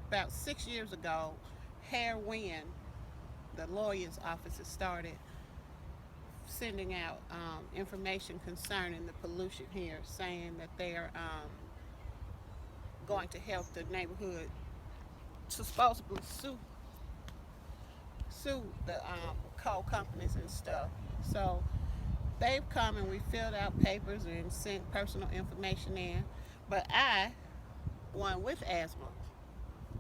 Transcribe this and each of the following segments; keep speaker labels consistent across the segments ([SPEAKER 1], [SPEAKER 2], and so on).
[SPEAKER 1] about 6 years ago, Hare Wynn, the lawyer's office, has started sending out information concerning the pollution here, saying that they are going to help the neighborhood to supposedly sue the coal companies and stuff. So they've come and we filled out papers and sent personal information in. But I, one with asthma,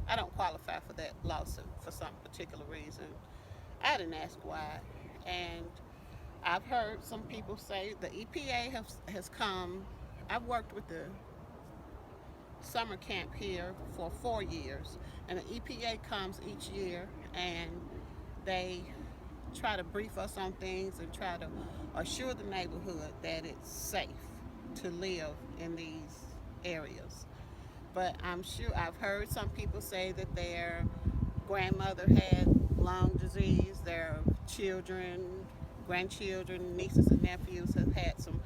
[SPEAKER 1] I don't qualify for that lawsuit for some particular reason. I didn't ask why. And I've heard some people say the EPA has come. I've worked with the summer camp here for 4 years, and the EPA comes each year and they try to brief us on things and try to assure the neighborhood that it's safe to live in these areas. But I'm sure I've heard some people say that their grandmother had lung disease, their children, grandchildren, nieces and nephews have had some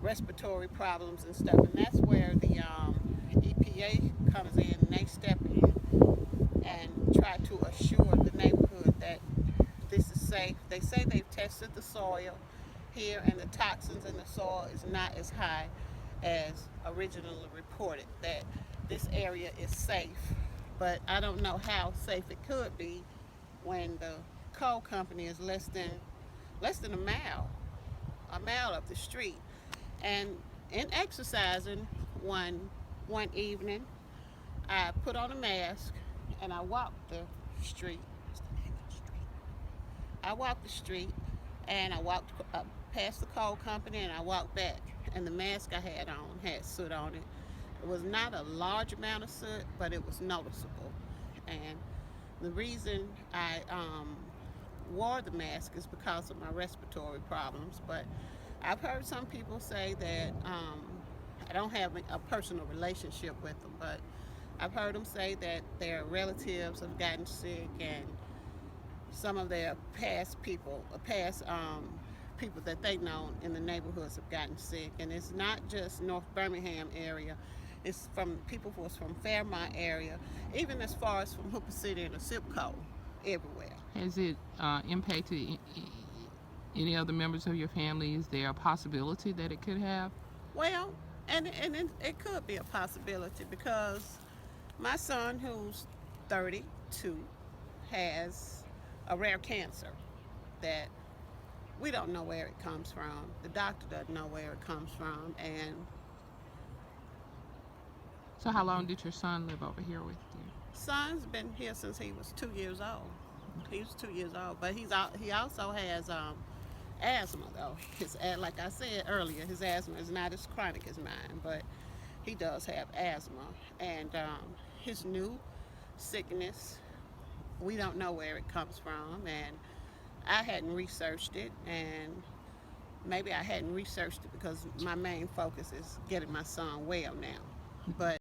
[SPEAKER 1] respiratory problems and stuff, and that's where the EPA comes in and they step in and try to assure the neighborhood that this is safe. They say they've tested the soil here and the toxins in the soil is not as high as originally reported, that this area is safe. But I don't know how safe it could be when the coal company is less than a mile up the street. And in exercising one evening, I put on a mask and I walked the street. I walked the street and I walked past the coal company and I walked back. And the mask I had on had soot on it. It was not a large amount of soot, but it was noticeable. And the reason I wore the mask is because of my respiratory problems. But I've heard some people say that I don't have a personal relationship with them, but I've heard them say that their relatives have gotten sick and some of their past people that they know in the neighborhoods have gotten sick. And it's not just North Birmingham area. It's from people who was from Fairmont area, even as far as from Hooper City and the Sipco, everywhere.
[SPEAKER 2] Has it impacted any other members of your family? Is there a possibility that it could have?
[SPEAKER 1] Well, and it could be a possibility because my son, who's 32, has a rare cancer that we don't know where it comes from. The doctor doesn't know where it comes from. And
[SPEAKER 2] So how long did your son live over here with you?
[SPEAKER 1] son's been here since he was 2 years old. He was 2 years old, but he also has asthma though. Like I said earlier, his asthma is not as chronic as mine, but he does have asthma. And his new sickness, we don't know where it comes from, and I hadn't researched it, and maybe I hadn't researched it because my main focus is getting my son well now. But